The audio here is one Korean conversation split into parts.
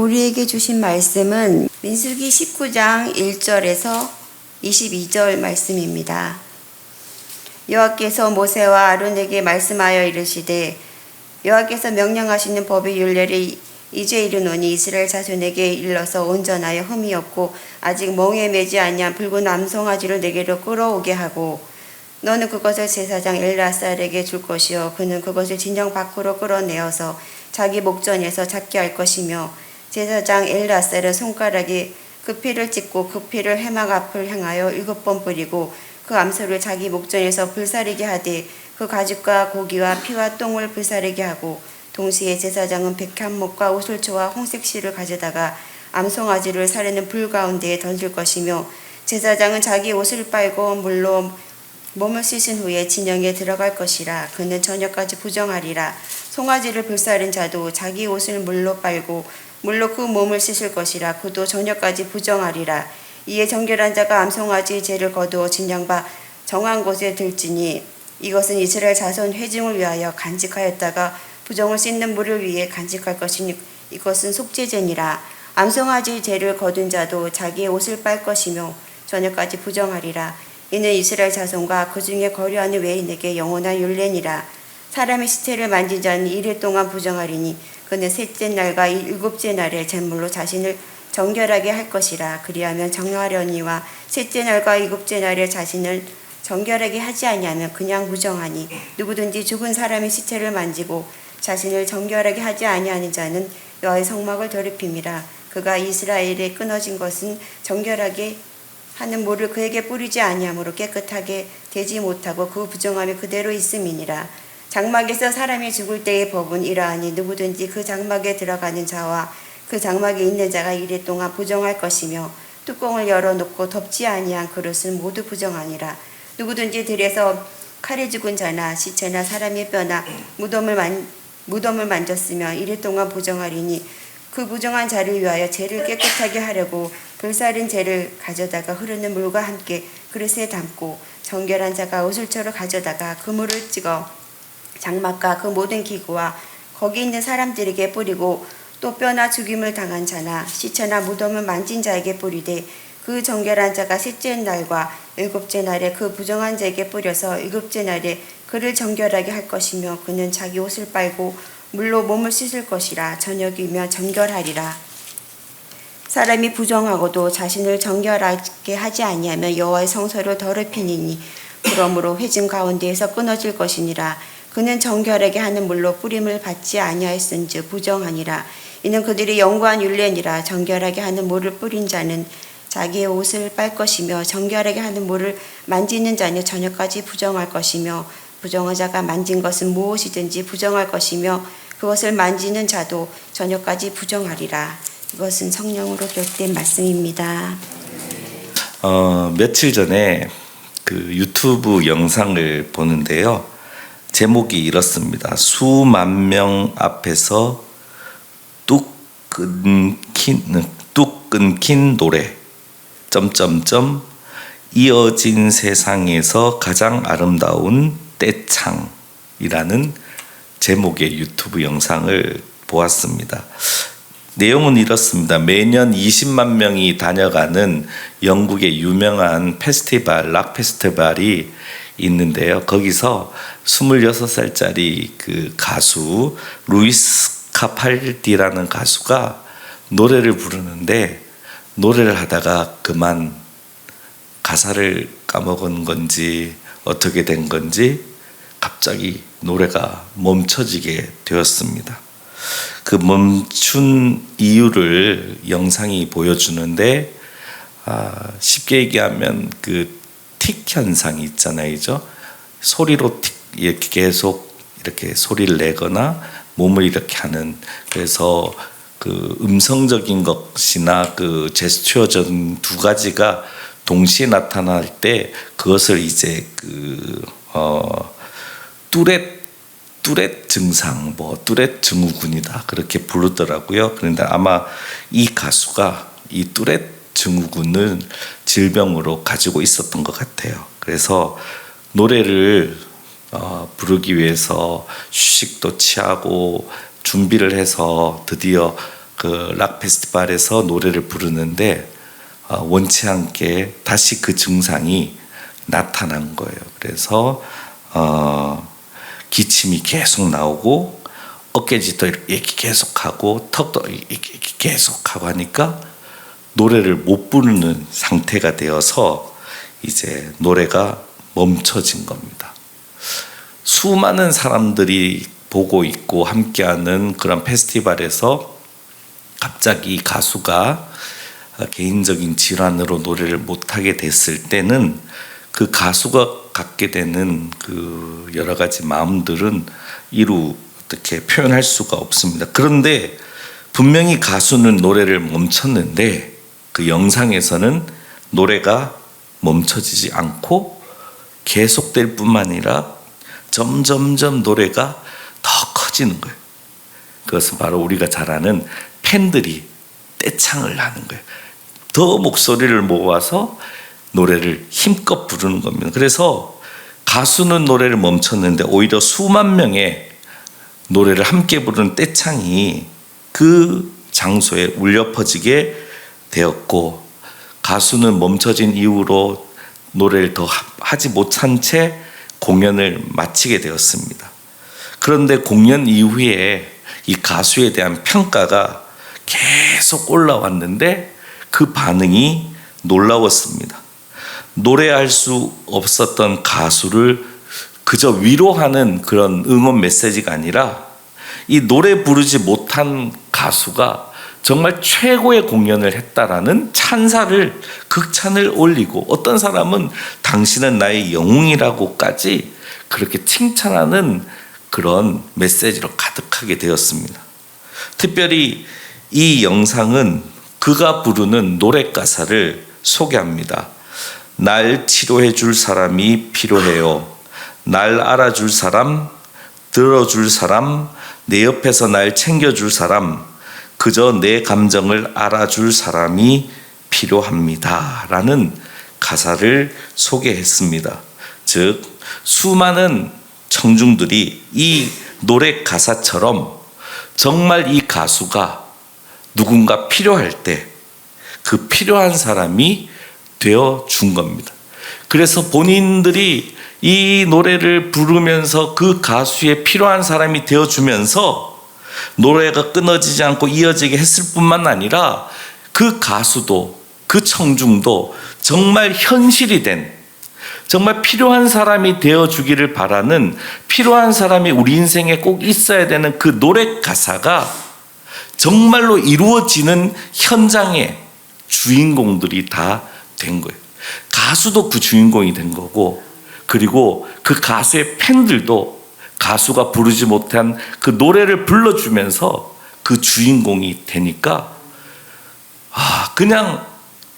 우리에게 주신 말씀은 민수기 19장 1절에서 22절 말씀입니다. 여호와께서 모세와 아론에게 말씀하여 이르시되 여호와께서 명령하시는 법의 율례를 이제 이르노니 이스라엘 자손에게 일러서 온전하여 흠이 없고 아직 멍에 매지 아니한 붉은 암송아지를 내게로 끌어오게 하고 너는 그것을 제사장 엘르아살에게 줄 것이요 그는 그것을 진영 밖으로 끌어내어서 자기 목전에서 잡게 할 것이며 제사장 엘르아살은 손가락에 그 피를 찍고 그 피를 회막 앞을 향하여 7번 뿌리고 그 암소를 자기 목전에서 불사르게 하되 그 가죽과 고기와 피와 똥을 불사르게 하고 동시에 제사장은 백향목과 오솔초와 홍색 실을 가져다가 암송아지를 사르는 불 가운데에 던질 것이며 제사장은 자기 옷을 빨고 물로 몸을 씻은 후에 진영에 들어갈 것이라. 그는 저녁까지 부정하리라. 송아지를 불사른 자도 자기 옷을 물로 빨고 물로 그 몸을 씻을 것이라. 그도 저녁까지 부정하리라. 이에 정결한 자가 암송아지 죄를 거두어 진영바 정한 곳에 들지니 이것은 이스라엘 자손 회중을 위하여 간직하였다가 부정을 씻는 물을 위해 간직할 것이니 이것은 속죄제니라. 암송아지 죄를 거둔 자도 자기의 옷을 빨 것이며 저녁까지 부정하리라. 이는 이스라엘 자손과 그 중에 거류하는 외인에게 영원한 율례니라. 사람의 시체를 만진 자는 이틀 동안 부정하리니 그는 셋째 날과 일곱째 날에 제물로 자신을 정결하게 할 것이라. 그리하면 정하려니와 셋째 날과 일곱째 날에 자신을 정결하게 하지 아니하면 그냥 부정하니 누구든지 죽은 사람의 시체를 만지고 자신을 정결하게 하지 아니하는 자는 여호와의 성막을 더럽힘이라. 그가 이스라엘에 끊어진 것은 정결하게 하는 물을 그에게 뿌리지 아니하므로 깨끗하게 되지 못하고 그 부정함이 그대로 있음이니라. 장막에서 사람이 죽을 때의 법은 이러하니 누구든지 그 장막에 들어가는 자와 그 장막에 있는 자가 이레 동안 부정할 것이며 뚜껑을 열어놓고 덮지 아니한 그릇은 모두 부정하니라. 누구든지 들에서 칼에 죽은 자나 시체나 사람의 뼈나 무덤을 만졌으며 이레 동안 부정하리니 그 부정한 자를 위하여 죄를 깨끗하게 하려고 불사른 죄를 가져다가 흐르는 물과 함께 그릇에 담고 정결한 자가 오슬초를 가져다가 그 물을 찍어 장막과 그 모든 기구와 거기 있는 사람들에게 뿌리고 또 뼈나 죽임을 당한 자나 시체나 무덤을 만진 자에게 뿌리되 그 정결한 자가 셋째 날과 일곱째 날에 그 부정한 자에게 뿌려서 일곱째 날에 그를 정결하게 할 것이며 그는 자기 옷을 빨고 물로 몸을 씻을 것이라. 저녁이면 정결하리라. 사람이 부정하고도 자신을 정결하게 하지 아니하면 여호와의 성소를 더럽히니니 그러므로 회중 가운데에서 끊어질 것이니라. 그는 정결하게 하는 물로 뿌림을 받지 아니하였은즉 부정하니라. 이는 그들이 영구한 율례니라. 정결하게 하는 물을 뿌린 자는 자기의 옷을 빨 것이며 정결하게 하는 물을 만지는 자는 저녁까지 부정할 것이며 부정한 자가 만진 것은 무엇이든지 부정할 것이며 그것을 만지는 자도 저녁까지 부정하리라. 이것은 성령으로 기록된 말씀입니다. 며칠 전에 그 유튜브 영상을 보는데요. 제목이 이렇습니다. 수만 명 앞에서 뚝 끊긴 노래 이어진 세상에서 가장 아름다운 떼창이라는 제목의 유튜브 영상을 보았습니다. 내용은 이렇습니다. 매년 20만 명이 다녀가는 영국의 유명한 페스티벌, 락 페스티벌이 있는데요. 거기서 26살짜리 그 가수 루이스 카팔디라는 가수가 노래를 부르는데 노래를 하다가 그만 가사를 까먹은 건지 어떻게 된 건지 갑자기 노래가 멈춰지게 되었습니다. 그 멈춘 이유를 영상이 보여주는데 쉽게 얘기하면 그 틱 현상이 있잖아요. 소리로 이렇게 계속 이렇게 소리를 내거나 몸을 이렇게 하는, 그래서 그 음성적인 것이나 그 제스처적인 두 가지가 동시에 나타날 때 그것을 이제 뚜렛 증상, 뚜렛 증후군이다 그렇게 부르더라고요. 그런데 아마 이 가수가 이 뚜렛 증후군을 질병으로 가지고 있었던 것 같아요. 그래서 노래를 부르기 위해서 휴식도 취하고 준비를 해서 드디어 그 락 페스티벌에서 노래를 부르는데 원치 않게 다시 그 증상이 나타난 거예요. 그래서 기침이 계속 나오고 어깨짓도 이렇게 계속하고 턱도 이렇게 계속하고 하니까 노래를 못 부르는 상태가 되어서 이제 노래가 멈춰진 겁니다. 수많은 사람들이 보고 있고 함께하는 그런 페스티벌에서 갑자기 가수가 개인적인 질환으로 노래를 못하게 됐을 때는 그 가수가 갖게 되는 그 여러 가지 마음들은 어떻게 표현할 수가 없습니다. 그런데 분명히 가수는 노래를 멈췄는데 그 영상에서는 노래가 멈춰지지 않고 계속될 뿐만 아니라 점점점 노래가 더 커지는 거예요. 그것은 바로 우리가 잘 아는 팬들이 떼창을 하는 거예요. 더 목소리를 모아서 노래를 힘껏 부르는 겁니다. 그래서 가수는 노래를 멈췄는데 오히려 수만 명의 노래를 함께 부르는 떼창이 그 장소에 울려 퍼지게 되었고, 가수는 멈춰진 이후로 노래를 더 하지 못한 채 공연을 마치게 되었습니다. 그런데 공연 이후에 이 가수에 대한 평가가 계속 올라왔는데 그 반응이 놀라웠습니다. 노래할 수 없었던 가수를 그저 위로하는 그런 응원 메시지가 아니라 이 노래 부르지 못한 가수가 정말 최고의 공연을 했다라는 극찬을 올리고, 어떤 사람은 당신은 나의 영웅이라고까지 그렇게 칭찬하는 그런 메시지로 가득하게 되었습니다. 특별히 이 영상은 그가 부르는 노래 가사를 소개합니다. 날 치료해 줄 사람이 필요해요. 날 알아줄 사람, 들어줄 사람, 내 옆에서 날 챙겨줄 사람, 그저 내 감정을 알아줄 사람이 필요합니다. 라는 가사를 소개했습니다. 즉, 수많은 청중들이 이 노래 가사처럼 정말 이 가수가 누군가 필요할 때 그 필요한 사람이 되어 준 겁니다. 그래서 본인들이 이 노래를 부르면서 그 가수의 필요한 사람이 되어 주면서 노래가 끊어지지 않고 이어지게 했을 뿐만 아니라 그 가수도 그 청중도 정말 현실이 된, 정말 필요한 사람이 되어 주기를 바라는, 필요한 사람이 우리 인생에 꼭 있어야 되는 그 노래 가사가 정말로 이루어지는 현장의 주인공들이 다 된 거예요. 가수도 그 주인공이 된 거고, 그리고 그 가수의 팬들도 가수가 부르지 못한 그 노래를 불러주면서 그 주인공이 되니까 그냥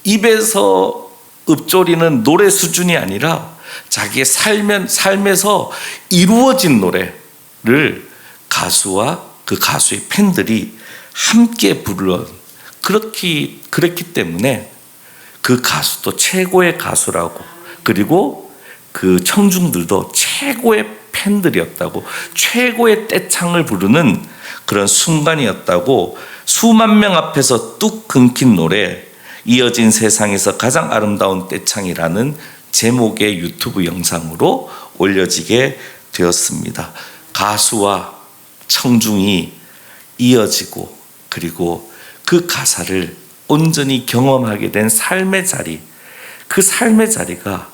입에서 읊조리는 노래 수준이 아니라 자기의 삶에서 이루어진 노래를 가수와 그 가수의 팬들이 함께 그렇기 때문에 그 가수도 최고의 가수라고, 그리고 그 청중들도 최고의 팬들이었다고, 최고의 떼창을 부르는 그런 순간이었다고, 수만 명 앞에서 뚝 끊긴 노래, 이어진 세상에서 가장 아름다운 떼창이라는 제목의 유튜브 영상으로 올려지게 되었습니다. 가수와 청중이 이어지고, 그리고 그 가사를 온전히 경험하게 된 삶의 자리, 그 삶의 자리가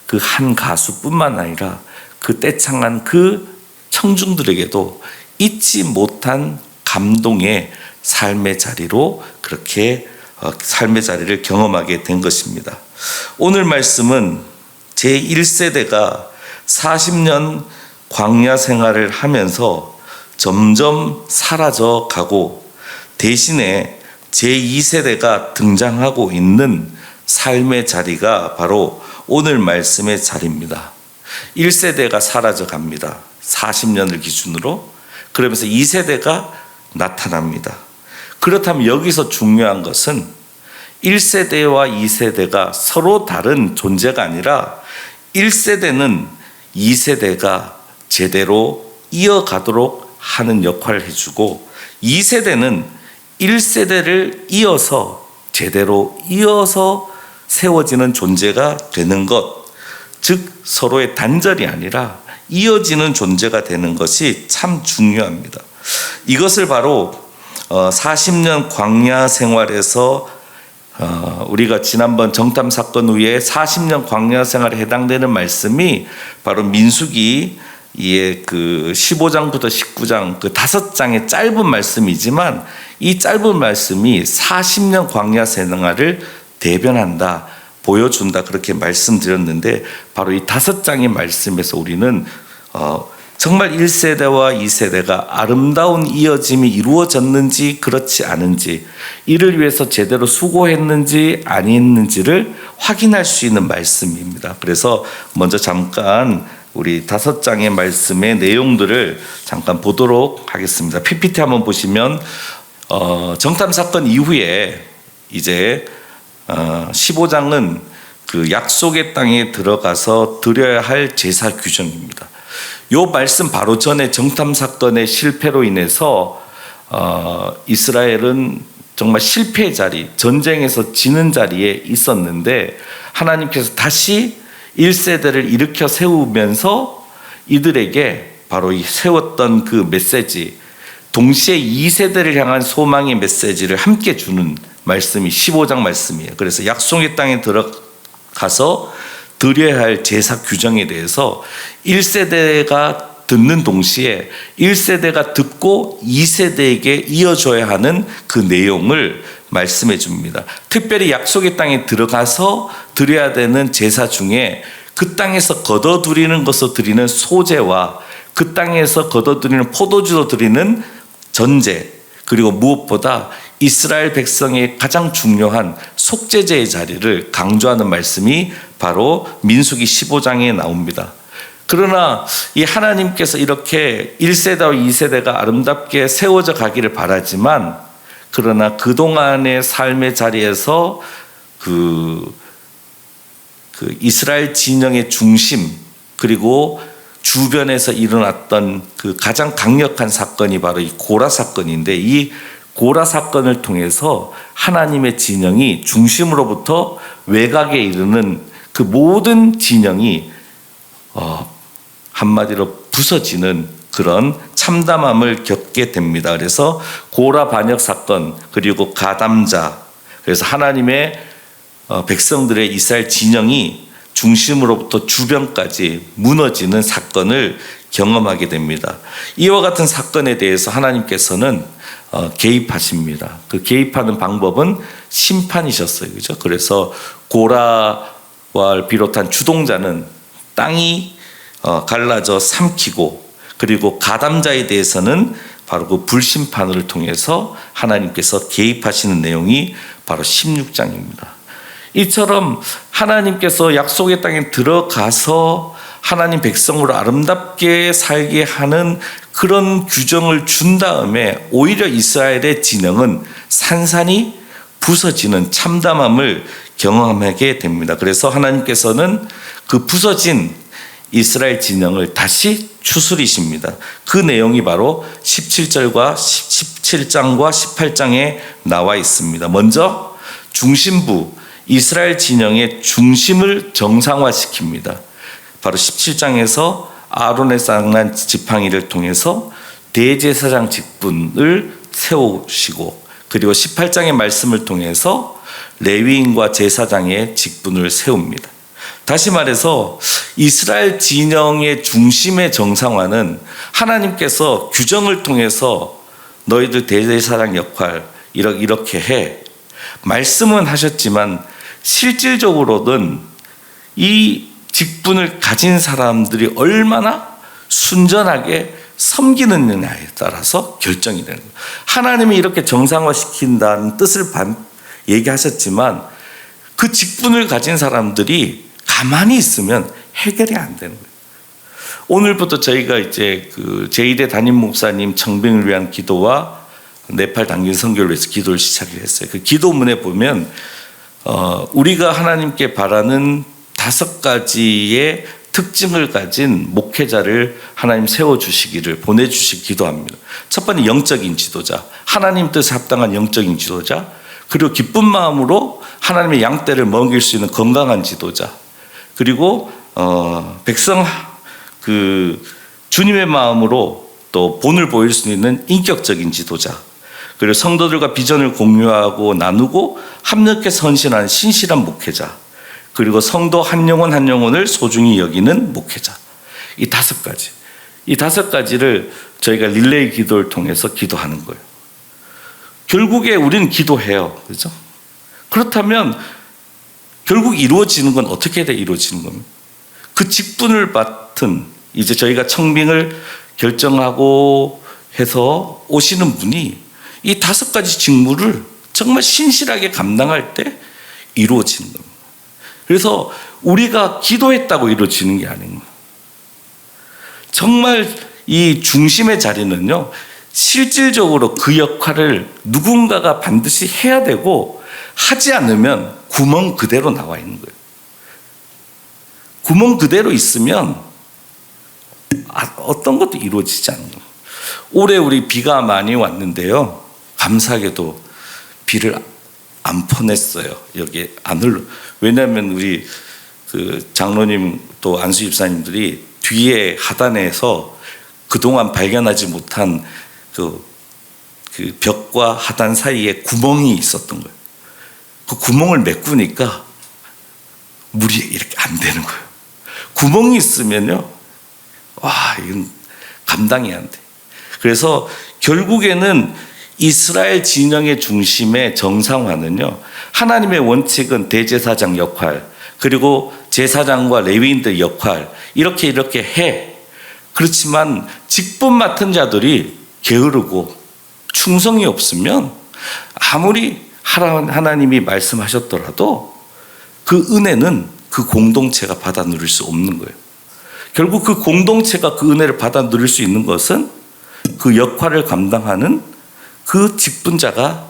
그 한 가수뿐만 아니라 그 떼창한 그 청중들에게도 잊지 못한 감동의 삶의 자리로 그렇게 삶의 자리를 경험하게 된 것입니다. 오늘 말씀은 제1세대가 40년 광야 생활을 하면서 점점 사라져 가고, 대신에 제2세대가 등장하고 있는 삶의 자리가 바로 오늘 말씀의 자리입니다. 1세대가 사라져 갑니다. 40년을 기준으로. 그러면서 2세대가 나타납니다. 그렇다면 여기서 중요한 것은 1세대와 2세대가 서로 다른 존재가 아니라 1세대는 2세대가 제대로 이어가도록 하는 역할을 해주고, 2세대는 1세대를 이어서 제대로 이어서 세워지는 존재가 되는 것, 즉 서로의 단절이 아니라 이어지는 존재가 되는 것이 참 중요합니다. 이것을 바로 40년 광야 생활에서 우리가 지난번 정탐 사건 후에 40년 광야 생활에 해당되는 말씀이 바로 민수기 그 15장부터 19장 그 5장의 짧은 말씀이지만 이 짧은 말씀이 40년 광야 생활을 대변한다, 보여준다, 그렇게 말씀드렸는데 바로 이 5장의 말씀에서 우리는 정말 1세대와 2세대가 아름다운 이어짐이 이루어졌는지 그렇지 않은지, 이를 위해서 제대로 수고했는지 아니했는지를 확인할 수 있는 말씀입니다. 그래서 먼저 잠깐 우리 5장의 말씀의 내용들을 잠깐 보도록 하겠습니다. PPT 한번 보시면 정탐 사건 이후에 이제 15장은 그 약속의 땅에 들어가서 드려야 할 제사 규정입니다. 요 말씀 바로 전에 정탐 사건의 실패로 인해서 이스라엘은 정말 실패의 자리, 전쟁에서 지는 자리에 있었는데 하나님께서 다시 1세대를 일으켜 세우면서 이들에게 바로 이 세웠던 그 메시지, 동시에 2세대를 향한 소망의 메시지를 함께 주는 말씀이 15장 말씀이에요. 그래서 약속의 땅에 들어가서 드려야 할 제사 규정에 대해서 1세대가 듣는 동시에 1세대가 듣고 2세대에게 이어줘야 하는 그 내용을 말씀해 줍니다. 특별히 약속의 땅에 들어가서 드려야 되는 제사 중에 그 땅에서 걷어들이는 것으로 드리는 소제와 그 땅에서 걷어들이는 포도주로 드리는 전제, 그리고 무엇보다 이스라엘 백성의 가장 중요한 속죄제의 자리를 강조하는 말씀이 바로 민수기 15장에 나옵니다. 그러나 이 하나님께서 이렇게 1세대와 2세대가 아름답게 세워져 가기를 바라지만, 그러나 그동안의 삶의 자리에서 그 이스라엘 진영의 중심, 그리고 주변에서 일어났던 그 가장 강력한 사건이 바로 이 고라 사건인데, 이 고라 사건을 통해서 하나님의 진영이 중심으로부터 외곽에 이르는 그 모든 진영이 한마디로 부서지는 그런 참담함을 겪게 됩니다. 그래서 고라 반역 사건, 그리고 가담자, 그래서 하나님의 백성들의 이스라엘 진영이 중심으로부터 주변까지 무너지는 사건을 경험하게 됩니다. 이와 같은 사건에 대해서 하나님께서는 개입하십니다. 그 개입하는 방법은 심판이셨어요. 그죠? 그래서 고라와 비롯한 주동자는 땅이 갈라져 삼키고, 그리고 가담자에 대해서는 바로 그 불심판을 통해서 하나님께서 개입하시는 내용이 바로 16장입니다. 이처럼 하나님께서 약속의 땅에 들어가서 하나님 백성으로 아름답게 살게 하는 그런 규정을 준 다음에 오히려 이스라엘의 진영은 산산이 부서지는 참담함을 경험하게 됩니다. 그래서 하나님께서는 그 부서진 이스라엘 진영을 다시 추스리십니다. 그 내용이 바로 17장과 18장에 나와 있습니다. 먼저 중심부, 이스라엘 진영의 중심을 정상화시킵니다. 바로 17장에서 아론의 쌍난 지팡이를 통해서 대제사장 직분을 세우시고, 그리고 18장의 말씀을 통해서 레위인과 제사장의 직분을 세웁니다. 다시 말해서 이스라엘 진영의 중심의 정상화는 하나님께서 규정을 통해서 너희들 대제사장 역할 이렇게 해, 말씀은 하셨지만 실질적으로는 이 직분을 가진 사람들이 얼마나 순전하게 섬기느냐에 따라서 결정이 되는 거예요. 하나님이 이렇게 정상화시킨다는 뜻을 얘기하셨지만 그 직분을 가진 사람들이 가만히 있으면 해결이 안 되는 거예요. 오늘부터 저희가 이제 그 제2대 담임 목사님 청빙을 위한 기도와 네팔 당긴 선교를 위해서 기도를 시작을 했어요. 그 기도문에 보면 우리가 하나님께 바라는 5가지의 특징을 가진 목회자를 하나님 세워주시기를 보내주시기 기도합니다. 첫 번째 영적인 지도자, 하나님 뜻에 합당한 영적인 지도자, 그리고 기쁜 마음으로 하나님의 양떼를 먹일 수 있는 건강한 지도자, 그리고 백성 주님의 마음으로 또 본을 보일 수 있는 인격적인 지도자, 그리고 성도들과 비전을 공유하고 나누고 합력해 선신하는 신실한 목회자, 그리고 성도 한 영혼 한 영혼을 소중히 여기는 목회자. 이 5가지. 이 5가지를 저희가 릴레이 기도를 통해서 기도하는 거예요. 결국에 우리는 기도해요. 그렇죠? 그렇다면 결국 이루어지는 건 어떻게 이루어지는 겁니까? 그 직분을 맡은 이제 저희가 청빙을 결정하고 해서 오시는 분이 이 5가지 직무를 정말 신실하게 감당할 때 이루어지는 겁니다. 그래서 우리가 기도했다고 이루어지는 게 아닙니다. 정말 이 중심의 자리는요, 실질적으로 그 역할을 누군가가 반드시 해야 되고 하지 않으면 구멍 그대로 나와 있는 거예요. 구멍 그대로 있으면 어떤 것도 이루어지지 않는 거예요. 올해 우리 비가 많이 왔는데요, 감사하게도 비를 안 퍼냈어요. 여기 안 흘러. 왜냐하면 우리 장로님 또 안수 집사님들이 뒤에 하단에서 그동안 발견하지 못한 그 벽과 하단 사이에 구멍이 있었던 거예요. 그 구멍을 메꾸니까 물이 이렇게 안 되는 거예요. 구멍이 있으면요, 와, 이건 감당이 안 돼. 그래서 결국에는 이스라엘 진영의 중심의 정상화는요, 하나님의 원칙은 대제사장 역할, 그리고 제사장과 레위인들 역할, 이렇게 해. 그렇지만 직분 맡은 자들이 게으르고 충성이 없으면 아무리 하나님이 말씀하셨더라도 그 은혜는 그 공동체가 받아 누릴 수 없는 거예요. 결국 그 공동체가 그 은혜를 받아 누릴 수 있는 것은 그 역할을 감당하는 그 직분자가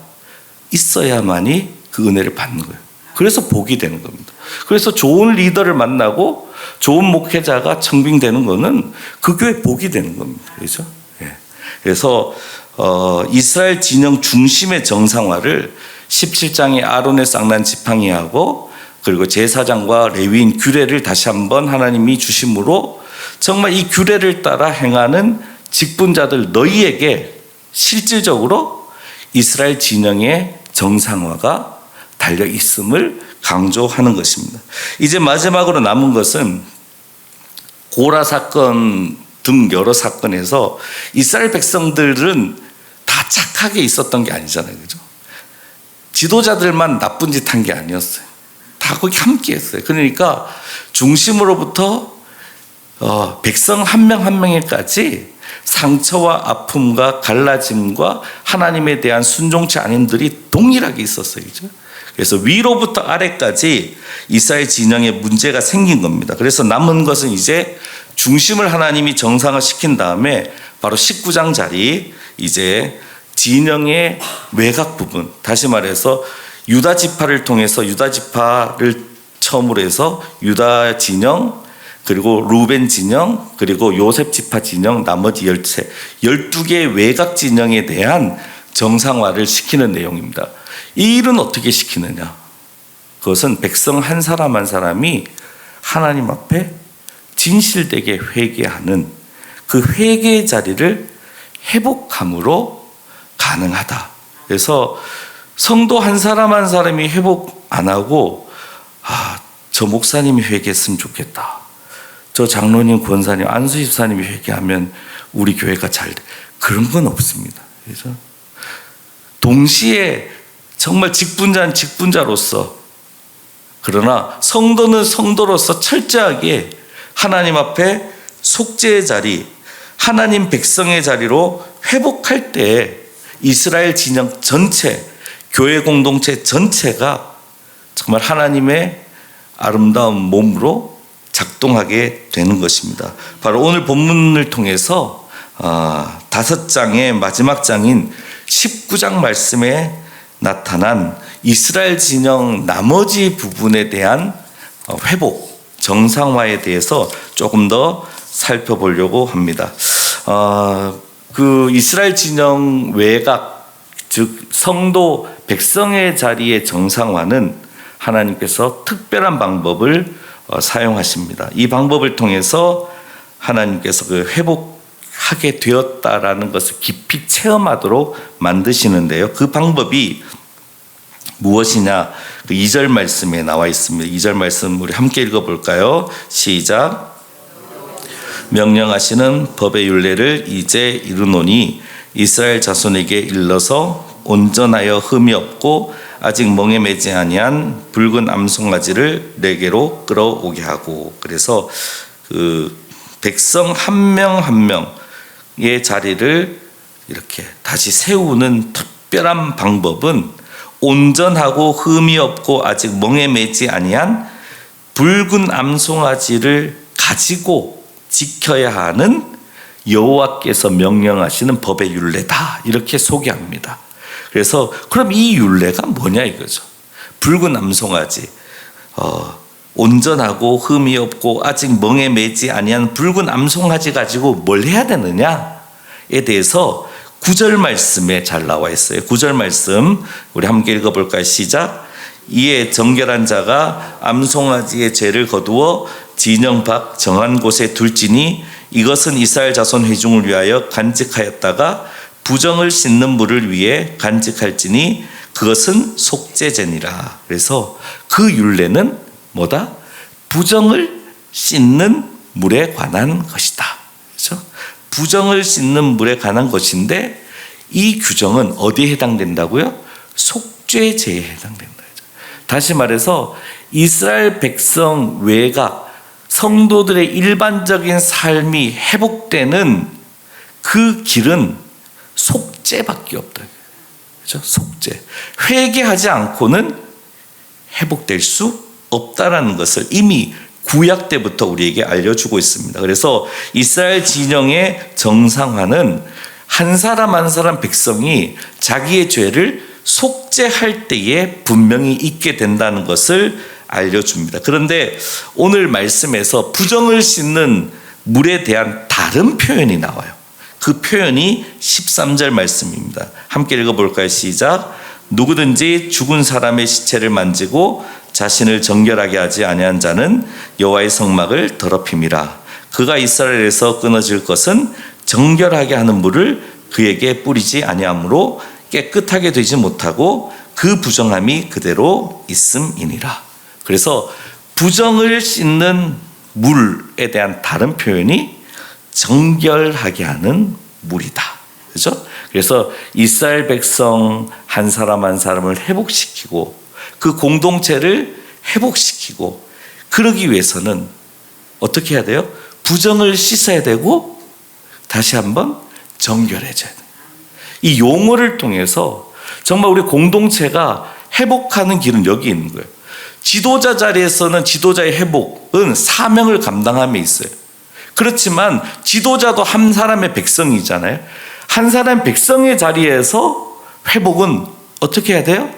있어야만이 그 은혜를 받는 거예요. 그래서 복이 되는 겁니다. 그래서 좋은 리더를 만나고 좋은 목회자가 청빙되는 것은 그 교회 복이 되는 겁니다. 그렇죠? 예. 그래서 이스라엘 진영 중심의 정상화를 17장의 아론의 쌍난 지팡이하고 그리고 제사장과 레위인 규례를 다시 한번 하나님이 주심으로 정말 이 규례를 따라 행하는 직분자들 너희에게 실질적으로 이스라엘 진영의 정상화가 달려 있음을 강조하는 것입니다. 이제 마지막으로 남은 것은 고라 사건 등 여러 사건에서 이스라엘 백성들은 다 착하게 있었던 게 아니잖아요. 그죠? 지도자들만 나쁜 짓 한 게 아니었어요. 다 거기 함께 했어요. 그러니까 중심으로부터 백성 한 명 한 명에까지 상처와 아픔과 갈라짐과 하나님에 대한 순종치 않음들이 동일하게 있었어요. 그죠? 그래서 위로부터 아래까지 이스라엘 진영에 문제가 생긴 겁니다. 그래서 남은 것은 이제 중심을 하나님이 정상화시킨 다음에 바로 19장 자리, 이제 진영의 외곽 부분, 다시 말해서 유다 지파를 통해서 유다 지파를 처음으로 해서 유다 진영, 그리고 루벤 진영, 그리고 요셉 지파 진영, 나머지 12개의 외곽 진영에 대한 정상화를 시키는 내용입니다. 이 일은 어떻게 시키느냐? 그것은 백성 한 사람 한 사람이 하나님 앞에 진실되게 회개하는 그 회개의 자리를 회복함으로 가능하다. 그래서 성도 한 사람 한 사람이 회복 안 하고 저 목사님이 회개했으면 좋겠다. 저 장로님, 권사님, 안수 집사님이 회개하면 우리 교회가 잘 돼. 그런 건 없습니다. 그래서 동시에 정말 직분자는 직분자로서, 그러나 성도는 성도로서 철저하게 하나님 앞에 속죄의 자리, 하나님 백성의 자리로 회복할 때 이스라엘 진영 전체, 교회 공동체 전체가 정말 하나님의 아름다운 몸으로 작동하게 되는 것입니다. 바로 오늘 본문을 통해서 5장의 마지막 장인 19장 말씀에 나타난 이스라엘 진영 나머지 부분에 대한 회복, 정상화에 대해서 조금 더 살펴보려고 합니다. 그 이스라엘 진영 외곽, 즉 성도 백성의 자리의 정상화는 하나님께서 특별한 방법을 사용하십니다. 이 방법을 통해서 하나님께서 그 회복하게 되었다라는 것을 깊이 체험하도록 만드시는데요. 그 방법이 무엇이냐? 그 2절 말씀에 나와 있습니다. 2절 말씀 우리 함께 읽어볼까요? 시작. 명령하시는 법의 율례를 이제 이루노니 이스라엘 자손에게 일러서 온전하여 흠이 없고 아직 멍에 매지 아니한 붉은 암송아지를 내게로 끌어오게 하고, 그래서 그 백성 한 명 한 명의 자리를 이렇게 다시 세우는 특별한 방법은 온전하고 흠이 없고 아직 멍에 매지 아니한 붉은 암송아지를 가지고 지켜야 하는 여호와께서 명령하시는 법의 율례다, 이렇게 소개합니다. 그래서 그럼 이 율례가 뭐냐 이거죠. 붉은 암송아지, 온전하고 흠이 없고 아직 멍에 매지 아니한 붉은 암송아지 가지고 뭘 해야 되느냐에 대해서 9절 말씀에 잘 나와 있어요. 9절 말씀 우리 함께 읽어볼까요? 시작. 이에 정결한 자가 암송아지의 죄를 거두어 진영 밖 정한 곳에 둘지니 이것은 이스라엘 자손 회중을 위하여 간직하였다가 부정을 씻는 물을 위해 간직할지니 그것은 속죄제니라. 그래서 그 율례는 뭐다? 부정을 씻는 물에 관한 것이다. 그렇죠? 부정을 씻는 물에 관한 것인데 이 규정은 어디에 해당된다고요? 속죄제에 해당된다. 다시 말해서 이스라엘 백성 외곽 성도들의 일반적인 삶이 회복되는 그 길은 속죄밖에 없다. 그렇죠? 속죄. 회개하지 않고는 회복될 수 없다라는 것을 이미 구약 때부터 우리에게 알려주고 있습니다. 그래서 이스라엘 진영의 정상화는 한 사람 한 사람 백성이 자기의 죄를 속죄할 때에 분명히 있게 된다는 것을 알려줍니다. 그런데 오늘 말씀에서 부정을 씻는 물에 대한 다른 표현이 나와요. 그 표현이 13절 말씀입니다. 함께 읽어볼까요? 시작. 누구든지 죽은 사람의 시체를 만지고 자신을 정결하게 하지 아니한 자는 여호와의 성막을 더럽힘이라. 그가 이스라엘에서 끊어질 것은 정결하게 하는 물을 그에게 뿌리지 아니하므로 깨끗하게 되지 못하고 그 부정함이 그대로 있음이니라. 그래서 부정을 씻는 물에 대한 다른 표현이 정결하게 하는 물이다. 그렇죠? 그래서 이스라엘 백성 한 사람 한 사람을 회복시키고 그 공동체를 회복시키고 그러기 위해서는 어떻게 해야 돼요? 부정을 씻어야 되고 다시 한번 정결해져야 돼요. 이 용어를 통해서 정말 우리 공동체가 회복하는 길은 여기 있는 거예요. 지도자 자리에서는 지도자의 회복은 사명을 감당함에 있어요. 그렇지만 지도자도 한 사람의 백성이잖아요. 한 사람의 백성의 자리에서 회복은 어떻게 해야 돼요?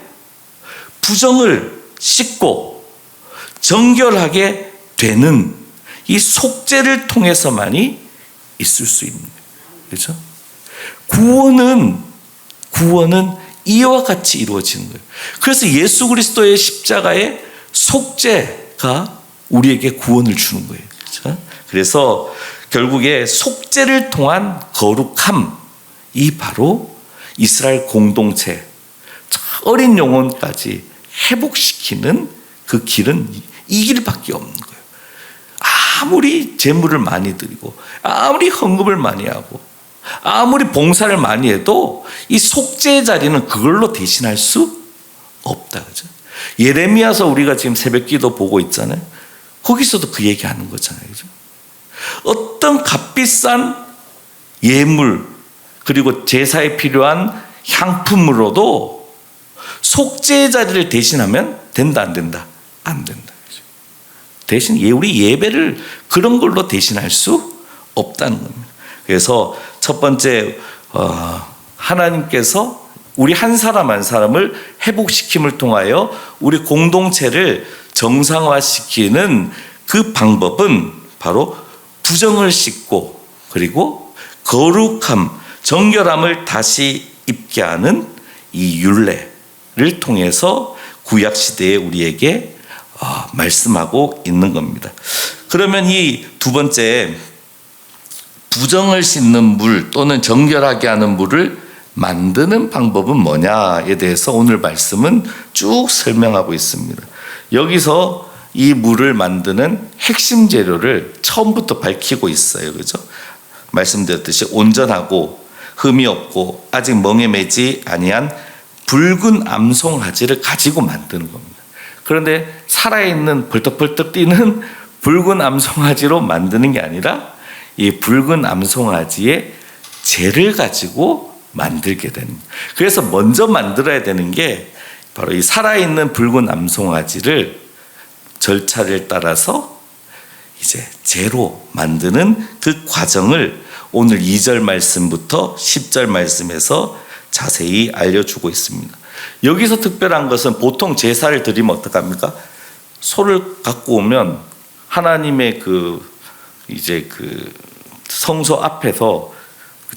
부정을 씻고 정결하게 되는 이 속죄를 통해서만이 있을 수 있는 거예요. 그렇죠? 구원은 이와 같이 이루어지는 거예요. 그래서 예수 그리스도의 십자가의 속죄가 우리에게 구원을 주는 거예요. 그렇죠? 그래서 결국에 속죄를 통한 거룩함이 바로 이스라엘 공동체 어린 영혼까지 회복시키는 그 길은 이 길밖에 없는 거예요. 아무리 재물을 많이 드리고 아무리 헌금을 많이 하고 아무리 봉사를 많이 해도 이 속죄의 자리는 그걸로 대신할 수 없다. 그죠? 예레미야서 우리가 지금 새벽기도 보고 있잖아요. 거기서도 그 얘기하는 거잖아요. 그죠? 어떤 값비싼 예물 그리고 제사에 필요한 향품으로도 속죄의 자리를 대신하면 된다 안 된다? 안 된다. 그죠? 대신 우리 예배를 그런 걸로 대신할 수 없다는 겁니다. 그래서 첫 번째 하나님께서 우리 한 사람 한 사람을 회복시킴을 통하여 우리 공동체를 정상화시키는 그 방법은 바로 부정을 씻고 그리고 거룩함, 정결함을 다시 입게 하는 이 율례를 통해서 구약 시대에 우리에게 말씀하고 있는 겁니다. 그러면 이 두 번째 부정을 씻는 물 또는 정결하게 하는 물을 만드는 방법은 뭐냐에 대해서 오늘 말씀은 쭉 설명하고 있습니다. 여기서 이 물을 만드는 핵심 재료를 처음부터 밝히고 있어요. 그죠? 말씀드렸듯이 온전하고 흠이 없고 아직 멍에 매지 아니한 붉은 암송아지를 가지고 만드는 겁니다. 그런데 살아있는 벌떡벌떡 뛰는 붉은 암송아지로 만드는 게 아니라 이 붉은 암송아지의 재를 가지고 만들게 됩니다. 그래서 먼저 만들어야 되는 게 바로 이 살아있는 붉은 암송아지를 절차를 따라서 이제 재로 만드는 그 과정을 오늘 2절 말씀부터 10절 말씀에서 자세히 알려주고 있습니다. 여기서 특별한 것은 보통 제사를 드리면 어떡합니까? 소를 갖고 오면 하나님의 이제 성소 앞에서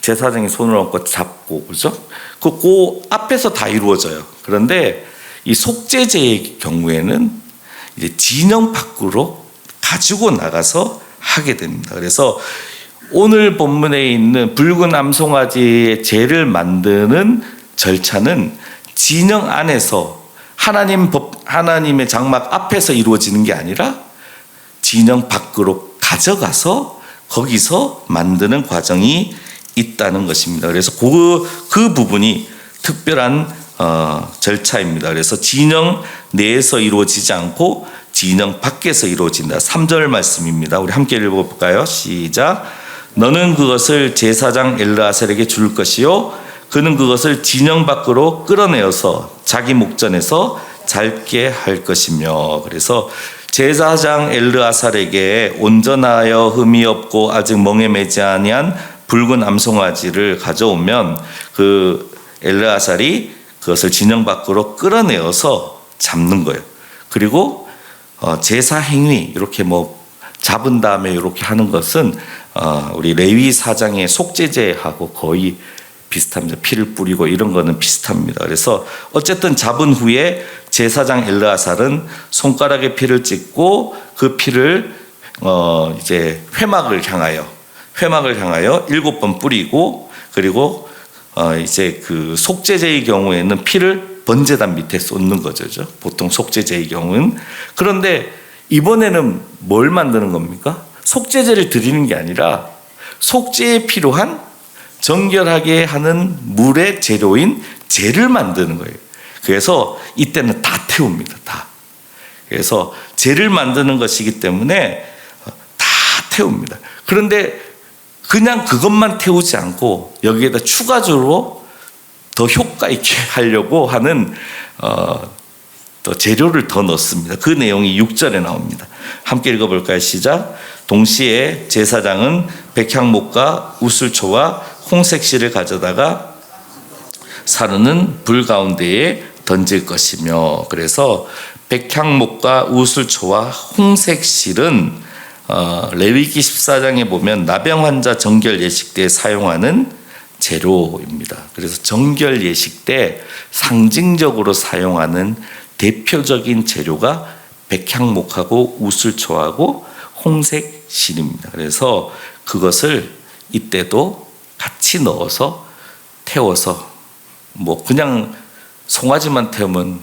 제사장이 손을 얹고 잡고, 그죠? 그 앞에서 다 이루어져요. 그런데 이 속죄제의 경우에는 이제 진영 밖으로 가지고 나가서 하게 됩니다. 그래서 오늘 본문에 있는 붉은 암송아지의 제를 만드는 절차는 진영 안에서 하나님의 장막 앞에서 이루어지는 게 아니라 진영 밖으로 가져가서 거기서 만드는 과정이 있다는 것입니다. 그래서 그 부분이 특별한 절차입니다. 그래서 진영 내에서 이루어지지 않고 진영 밖에서 이루어진다. 3절 말씀입니다. 우리 함께 읽어볼까요? 시작. 너는 그것을 제사장 엘르아살에게 줄 것이요 그는 그것을 진영 밖으로 끌어내어서 자기 목전에서 삶게 할 것이며. 그래서 제사장 엘르아살에게 온전하여 흠이 없고 아직 멍에 매지 아니한 붉은 암송아지를 가져오면 그 엘르아살이 그것을 진영 밖으로 끌어내어서 잡는 거예요. 그리고 제사 행위 이렇게 잡은 다음에 이렇게 하는 것은 우리 레위 사장의 속죄제하고 거의 비슷합니다. 피를 뿌리고 이런 거는 비슷합니다. 그래서 어쨌든 잡은 후에 제사장 엘르아살은 손가락에 피를 찍고 그 피를 이제 회막을 향하여 7번 뿌리고 그리고 이제 그 속죄제의 경우에는 피를 번제단 밑에 쏟는 거죠. 보통 속죄제의 경우는. 그런데 이번에는 뭘 만드는 겁니까? 속죄제를 드리는 게 아니라 속죄에 필요한 정결하게 하는 물의 재료인 재를 만드는 거예요. 그래서 이때는 다 태웁니다. 다. 그래서 재를 만드는 것이기 때문에 다 태웁니다. 그런데 그냥 그것만 태우지 않고 여기에다 추가적으로 더 효과 있게 하려고 하는 또 재료를 더 넣습니다. 그 내용이 6절에 나옵니다. 함께 읽어볼까요? 시작. 동시에 제사장은 백향목과 우슬초와 홍색실을 가져다가 사르는 불 가운데에 던질 것이며. 그래서 백향목과 우슬초와 홍색실은 레위기 14장에 보면 나병 환자 정결 예식 때 사용하는 재료입니다. 그래서 정결 예식 때 상징적으로 사용하는 대표적인 재료가 백향목하고 우슬초하고 홍색실입니다. 그래서 그것을 이때도 같이 넣어서 태워서 그냥 송아지만 태우면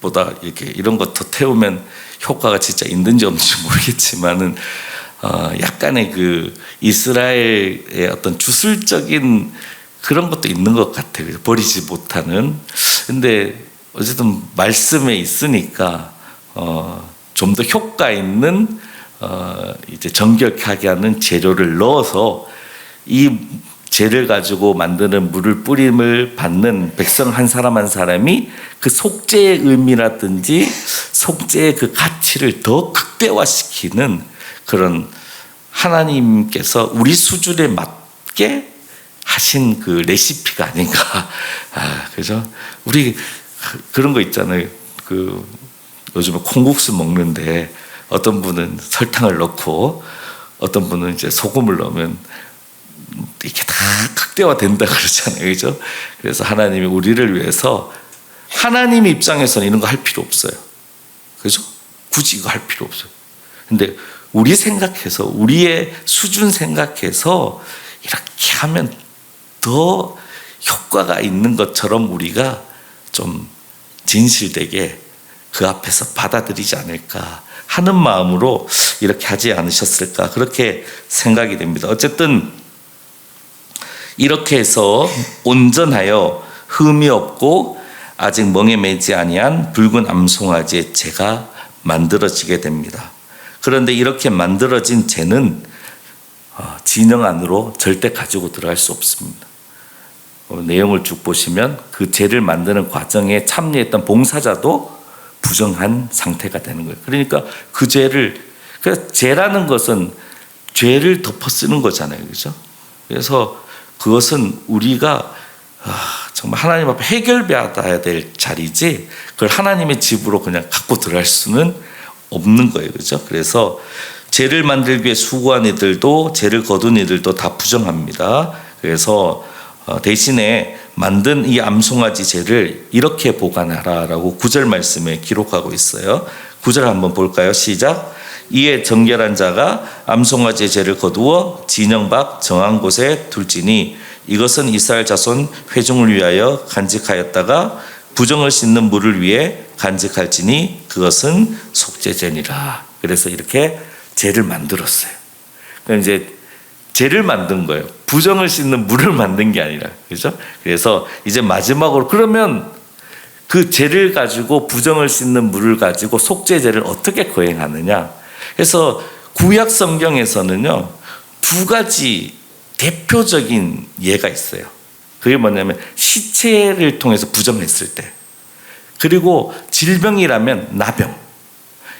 보다 이렇게 이런 것 더 태우면 효과가 진짜 있는지 없는지 모르겠지만은 약간의 그 이스라엘의 어떤 주술적인 그런 것도 있는 것 같아요. 버리지 못하는. 근데 어쨌든 말씀에 있으니까 좀 더 효과 있는 이제 정결하게 하는 재료를 넣어서 이 재를 가지고 만드는 물을 뿌림을 받는 백성 한 사람이 그 속죄의 의미라든지 속죄의 그 가치를 더 극대화시키는 그런 하나님께서 우리 수준에 맞게 하신 그 레시피가 아닌가. 그죠? 우리 그런 거 있잖아요. 요즘에 콩국수 먹는데 어떤 분은 설탕을 넣고 어떤 분은 이제 소금을 넣으면 이게 다 극대화된다 그러잖아요, 그죠? 그래서 하나님이 우리를 위해서 하나님 입장에서는 이런 거 할 필요 없어요, 그죠? 굳이 이거 할 필요 없어요. 근데 우리 생각해서 우리의 수준 생각해서 이렇게 하면 더 효과가 있는 것처럼 우리가 좀 진실되게 그 앞에서 받아들이지 않을까 하는 마음으로 이렇게 하지 않으셨을까 그렇게 생각이 됩니다. 어쨌든 이렇게 해서 온전하여 흠이 없고 아직 멍에 매지 아니한 붉은 암송아지의 제가 만들어지게 됩니다. 그런데 이렇게 만들어진 제는 진영 안으로 절대 가지고 들어갈 수 없습니다. 내용을 쭉 보시면 그 제를 만드는 과정에 참여했던 봉사자도 부정한 상태가 되는 거예요. 그러니까 그 죄를, 그래서 죄라는 것은 죄를 덮어 쓰는 거잖아요, 그렇죠? 그래서 그것은 우리가 정말 하나님 앞에 해결받아야 될 자리지 그걸 하나님의 집으로 그냥 갖고 들어갈 수는 없는 거예요, 그렇죠? 그래서 죄를 만들기 위해 수고한 이들도 죄를 거둔 이들도 다 부정합니다. 그래서 대신에 만든 이 암송아지 제를 이렇게 보관하라라고 9절 말씀에 기록하고 있어요. 9절 한번 볼까요? 시작. 이에 정결한 자가 암송아지의 제를 거두어 진영 밖 정한 곳에 둘지니 이것은 이스라엘 자손 회중을 위하여 간직하였다가 부정을 씻는 물을 위해 간직할지니 그것은 속죄제니라. 그래서 이렇게 제를 만들었어요. 그러니까 이제 제를 만든 거예요. 부정을 씻는 물을 만든 게 아니라, 그렇죠? 그래서 이제 마지막으로 그러면 그 제를 가지고 부정을 씻는 물을 가지고 속죄제를 어떻게 거행하느냐? 그래서 구약 성경에서는요 2가지 대표적인 예가 있어요. 그게 뭐냐면 시체를 통해서 부정했을 때, 그리고 질병이라면 나병.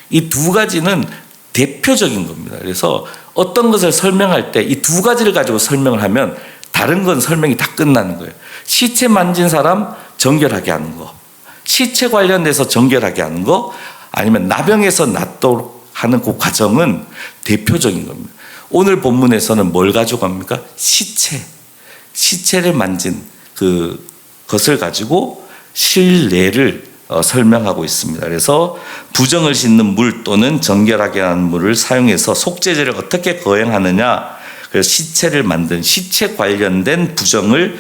이 2가지는 대표적인 겁니다. 그래서 어떤 것을 설명할 때 이 2가지를 가지고 설명을 하면 다른 건 설명이 다 끝나는 거예요. 시체 만진 사람 정결하게 하는 거, 시체 관련돼서 정결하게 하는 거, 아니면 나병에서 낫도록 하는 그 과정은 대표적인 겁니다. 오늘 본문에서는 뭘 가져갑니까? 시체를 만진 그것을 가지고 실례를 설명하고 있습니다. 그래서 부정을 씻는 물 또는 정결하게 하는 물을 사용해서 속죄제를 어떻게 거행하느냐, 그래서 시체를 만든 시체 관련된 부정을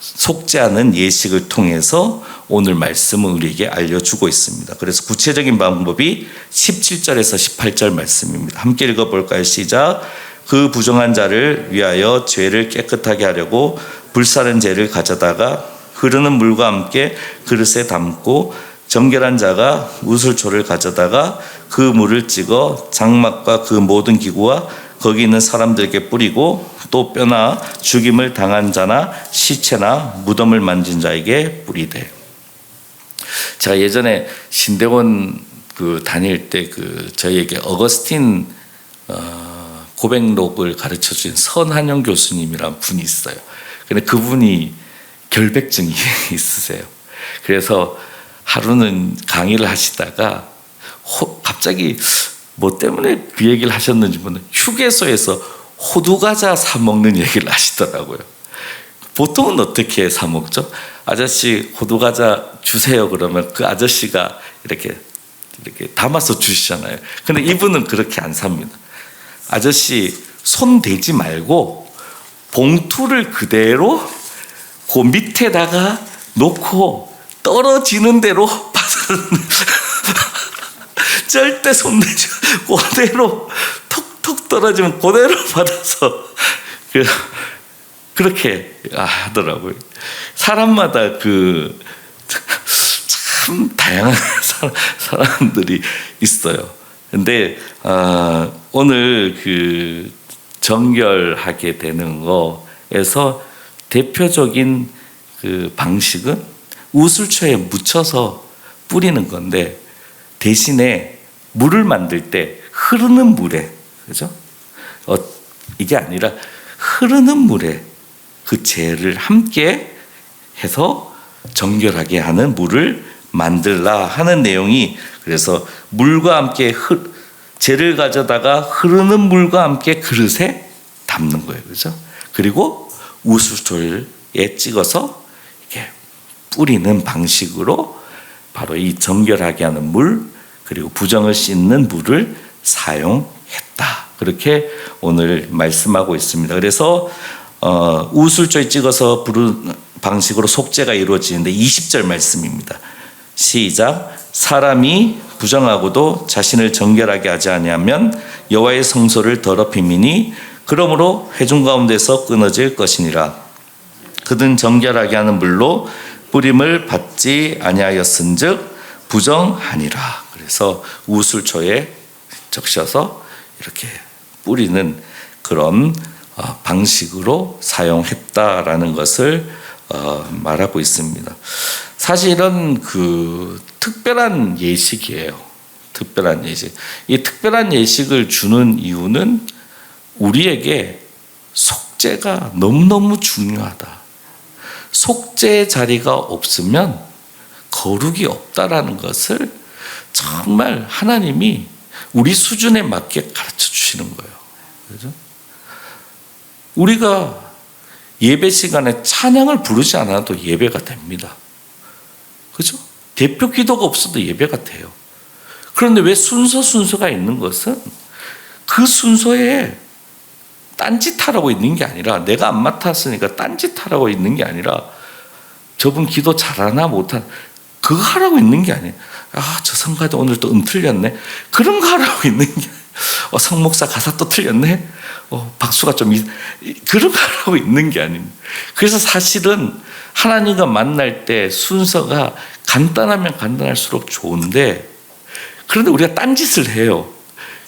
속죄하는 예식을 통해서 오늘 말씀은 우리에게 알려주고 있습니다. 그래서 구체적인 방법이 17절에서 18절 말씀입니다. 함께 읽어볼까요? 시작. 그 부정한 자를 위하여 죄를 깨끗하게 하려고 불사른 재를 가져다가 흐르는 물과 함께 그릇에 담고 정결한 자가 우슬초를 가져다가 그 물을 찍어 장막과 그 모든 기구와 거기 있는 사람들에게 뿌리고 또 뼈나 죽임을 당한 자나 시체나 무덤을 만진 자에게 뿌리되. 제가 예전에 신대원 다닐 때 저희에게 어거스틴 고백록을 가르쳐 주신 선한영 교수님이란 분이 있어요. 근데 그분이 결백증이 있으세요. 그래서 하루는 강의를 하시다가 갑자기 뭐 때문에 그 얘기를 하셨는지 모르겠는데 휴게소에서 호두과자 사 먹는 얘기를 하시더라고요. 보통은 어떻게 사 먹죠? 아저씨 호두과자 주세요 그러면 그 아저씨가 이렇게 담아서 주시잖아요. 근데 이분은 그렇게 안 삽니다. 아저씨 손 대지 말고 봉투를 그대로 그 밑에다가 놓고 떨어지는 대로 받아는 절대 손 대지 그대로 톡톡 떨어지면 그대로 받아서 그렇게 하더라고요. 사람마다 참 다양한 사람들이 있어요. 근데 오늘 정결하게 되는 거에서 대표적인 방식은 우슬초에 묻혀서 뿌리는 건데 대신에 물을 만들 때 흐르는 물에, 그죠? 이게 아니라 흐르는 물에 그 재를 함께 해서 정결하게 하는 물을 만들라 하는 내용이, 그래서 물과 함께 재를 가져다가 흐르는 물과 함께 그릇에 담는 거예요. 그죠? 그리고 우수초에 찍어서 이렇게 뿌리는 방식으로 바로 이 정결하게 하는 물, 그리고 부정을 씻는 물을 사용했다. 그렇게 오늘 말씀하고 있습니다. 그래서 우술초에 찍어서 부르는 방식으로 속죄가 이루어지는데 20절 말씀입니다. 시작. 사람이 부정하고도 자신을 정결하게 하지 아니하면 여호와의 성소를 더럽힘이니 그러므로 회중 가운데서 끊어질 것이니라. 그든 정결하게 하는 물로 뿌림을 받지 아니하였은즉 부정하니라. 그래서 우술초에 적셔서 이렇게 뿌리는 그런 방식으로 사용했다라는 것을 말하고 있습니다. 사실은 그 특별한 예식이에요. 특별한 예식. 이 특별한 예식을 주는 이유는 우리에게 속죄가 너무너무 중요하다. 속죄의 자리가 없으면 거룩이 없다라는 것을 정말 하나님이 우리 수준에 맞게 가르쳐 주시는 거예요. 그죠? 우리가 예배 시간에 찬양을 부르지 않아도 예배가 됩니다. 그죠? 대표 기도가 없어도 예배가 돼요. 그런데 왜 순서가 있는 것은 그 순서에 딴짓하라고 있는 게 아니라, 내가 안 맡았으니까 딴짓하라고 있는 게 아니라, 저분 기도 잘하나 못하나 그거 하라고 있는 게 아니에요. 저 성가대 오늘 또 틀렸네. 그런 거 하라고 있는 게 아니에요. 성목사 가사 또 틀렸네. 박수가 좀 그런 거 하라고 있는 게 아닙니다. 그래서 사실은 하나님과 만날 때 순서가 간단하면 간단할수록 좋은데, 그런데 우리가 딴짓을 해요.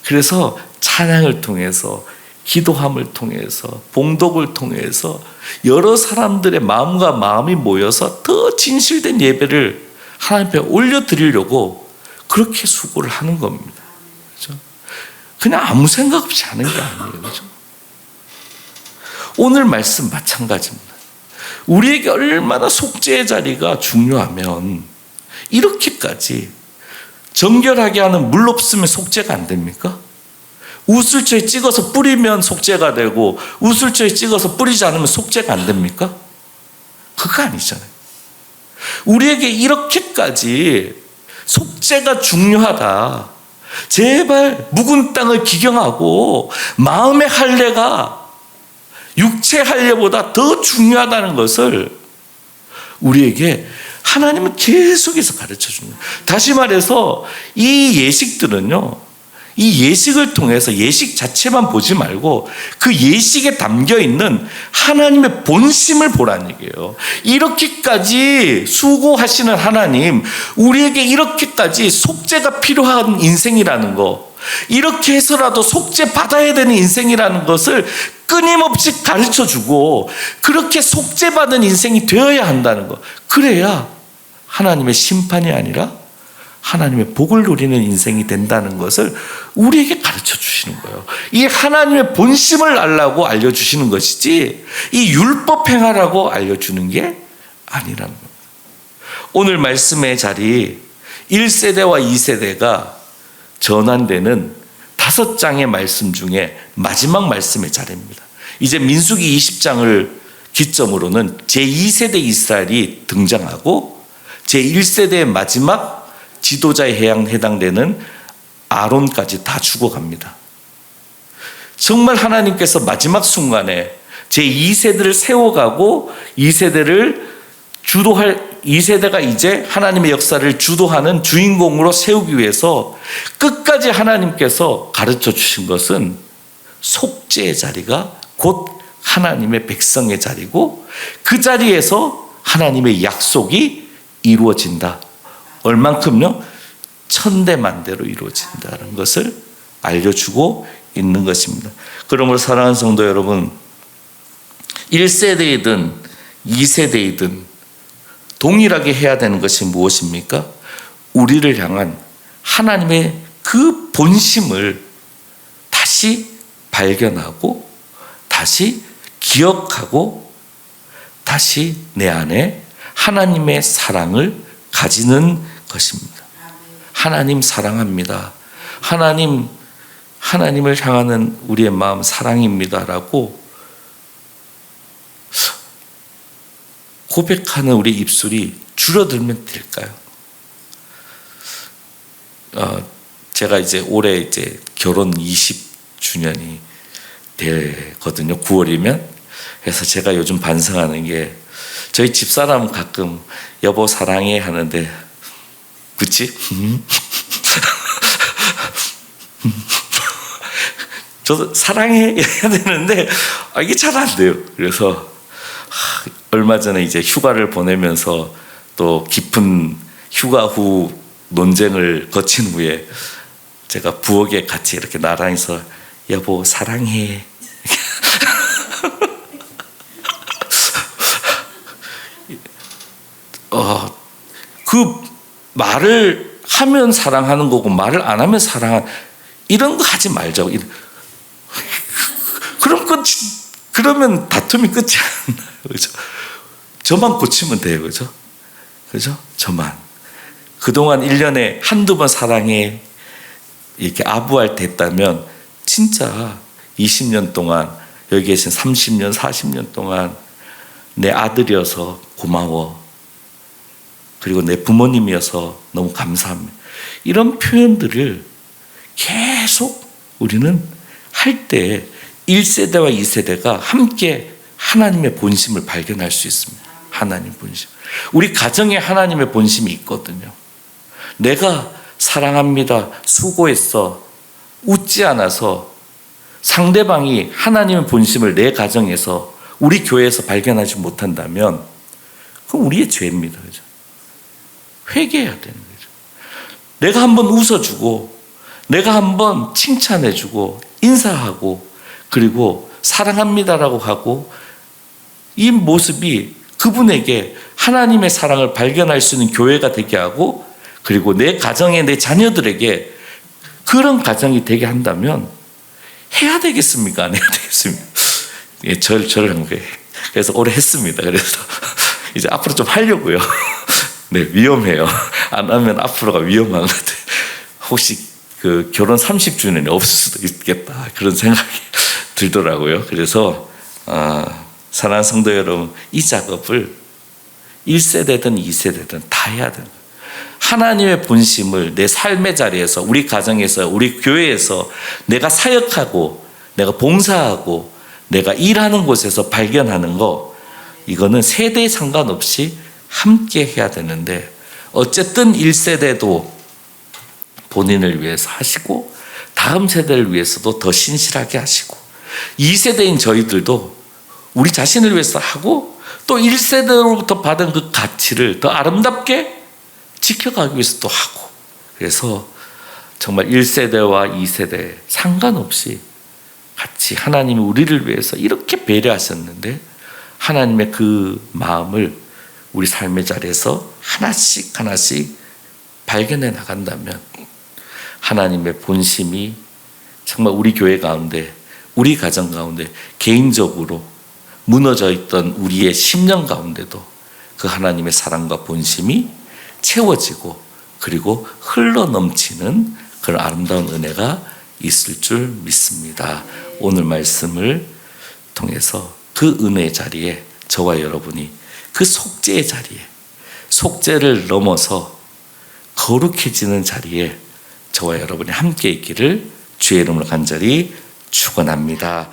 그래서 찬양을 통해서, 기도함을 통해서, 봉독을 통해서 여러 사람들의 마음과 마음이 모여서 더 진실된 예배를 하나님 앞에 올려드리려고 그렇게 수고를 하는 겁니다. 그렇죠? 그냥 아무 생각 없이 하는 게 아니에요. 그렇죠? 오늘 말씀 마찬가지입니다. 우리에게 얼마나 속죄의 자리가 중요하면 이렇게까지 정결하게 하는 물 없으면 속죄가 안 됩니까? 우술초에 찍어서 뿌리면 속죄가 되고 우술초에 찍어서 뿌리지 않으면 속죄가 안 됩니까? 그거 아니잖아요. 우리에게 이렇게까지 속죄가 중요하다. 제발 묵은 땅을 기경하고 마음의 할례가 육체 할례보다 더 중요하다는 것을 우리에게 하나님은 계속해서 가르쳐 줍니다. 다시 말해서 이 예식들은요, 이 예식을 통해서 예식 자체만 보지 말고 그 예식에 담겨 있는 하나님의 본심을 보라는 얘기예요. 이렇게까지 수고하시는 하나님, 우리에게 이렇게까지 속죄가 필요한 인생이라는 거, 이렇게 해서라도 속죄 받아야 되는 인생이라는 것을 끊임없이 가르쳐주고 그렇게 속죄받은 인생이 되어야 한다는 거. 그래야 하나님의 심판이 아니라 하나님의 복을 누리는 인생이 된다는 것을 우리에게 가르쳐 주시는 거예요. 이 하나님의 본심을 알라고 알려주시는 것이지 이 율법 행하라고 알려주는 게 아니라는 겁니다. 오늘 말씀의 자리 1세대와 2세대가 전환되는 5장의 말씀 중에 마지막 말씀의 자리입니다. 이제 민수기 20장을 기점으로는 제2세대 이스라엘이 등장하고 제1세대의 마지막 지도자에 해당되는 아론까지 다 죽어갑니다. 정말 하나님께서 마지막 순간에 제2세대를 세워가고 2세대가 이제 하나님의 역사를 주도하는 주인공으로 세우기 위해서 끝까지 하나님께서 가르쳐 주신 것은 속죄의 자리가 곧 하나님의 백성의 자리고 그 자리에서 하나님의 약속이 이루어진다. 얼만큼요? 천대만대로 이루어진다는 것을 알려주고 있는 것입니다. 그러므로 사랑하는 성도 여러분, 1세대이든 2세대이든 동일하게 해야 되는 것이 무엇입니까? 우리를 향한 하나님의 그 본심을 다시 발견하고 다시 기억하고 다시 내 안에 하나님의 사랑을 가지는 것입니다. 하나님 사랑합니다. 하나님 하나님을 향하는 우리의 마음 사랑입니다라고 고백하는 우리 입술이 줄어들면 될까요? 제가 이제 올해 이제 결혼 20주년이 되거든요. 9월이면. 그래서 제가 요즘 반성하는 게 저희 집사람은 가끔 여보 사랑해 하는데 그치? 저도 사랑해 해야 되는데 이게 잘 안 돼요. 그래서 얼마 전에 이제 휴가를 보내면서 또 깊은 휴가 후 논쟁을 거친 후에 제가 부엌에 같이 이렇게 나란히서 여보 사랑해 그 말을 하면 사랑하는 거고 말을 안 하면 사랑하는 이런 거 하지 말자고. 그러면 다툼이 끝이 안 나요. 그죠? 저만 고치면 돼요. 그죠? 그죠? 저만. 그동안 1년에 한두 번 사랑해 이렇게 아부할 때 했다면 진짜 20년 동안 여기 계신 30년, 40년 동안 내 아들이어서 고마워. 그리고 내 부모님이어서 너무 감사합니다. 이런 표현들을 계속 우리는 할 때 1세대와 2세대가 함께 하나님의 본심을 발견할 수 있습니다. 하나님 본심. 우리 가정에 하나님의 본심이 있거든요. 내가 사랑합니다. 수고했어. 웃지 않아서 상대방이 하나님의 본심을 내 가정에서 우리 교회에서 발견하지 못한다면 그건 우리의 죄입니다. 그죠? 회개해야 되는 거죠. 내가 한번 웃어주고 내가 한번 칭찬해주고 인사하고 그리고 사랑합니다라고 하고 이 모습이 그분에게 하나님의 사랑을 발견할 수 있는 교회가 되게 하고 그리고 내 가정에 내 자녀들에게 그런 가정이 되게 한다면 해야 되겠습니까? 안 해야 되겠습니까? 예, 저를 한 거예요. 그래서 올해 했습니다. 그래서 이제 앞으로 좀 하려고요. 네, 위험해요. 안 하면 앞으로가 위험한 것 같아요. 혹시 그 결혼 30주년이 없을 수도 있겠다. 그런 생각이 들더라고요. 그래서 사랑하는 성도 여러분, 이 작업을 1세대든 2세대든 다 해야 됩니다. 하나님의 본심을 내 삶의 자리에서 우리 가정에서 우리 교회에서 내가 사역하고 내가 봉사하고 내가 일하는 곳에서 발견하는 거 이거는 세대에 상관없이 함께 해야 되는데 어쨌든 1세대도 본인을 위해서 하시고 다음 세대를 위해서도 더 신실하게 하시고 2세대인 저희들도 우리 자신을 위해서 하고 또 1세대로부터 받은 그 가치를 더 아름답게 지켜가기 위해서 또 하고 그래서 정말 1세대와 2세대 상관없이 같이 하나님이 우리를 위해서 이렇게 배려하셨는데 하나님의 그 마음을 우리 삶의 자리에서 하나씩 하나씩 발견해 나간다면 하나님의 본심이 정말 우리 교회 가운데 우리 가정 가운데 개인적으로 무너져 있던 우리의 심령 가운데도 그 하나님의 사랑과 본심이 채워지고 그리고 흘러넘치는 그런 아름다운 은혜가 있을 줄 믿습니다. 오늘 말씀을 통해서 그 은혜의 자리에 저와 여러분이 그 속죄의 자리에 속죄를 넘어서 거룩해지는 자리에 저와 여러분이 함께 있기를 주의 이름으로 간절히 축원합니다.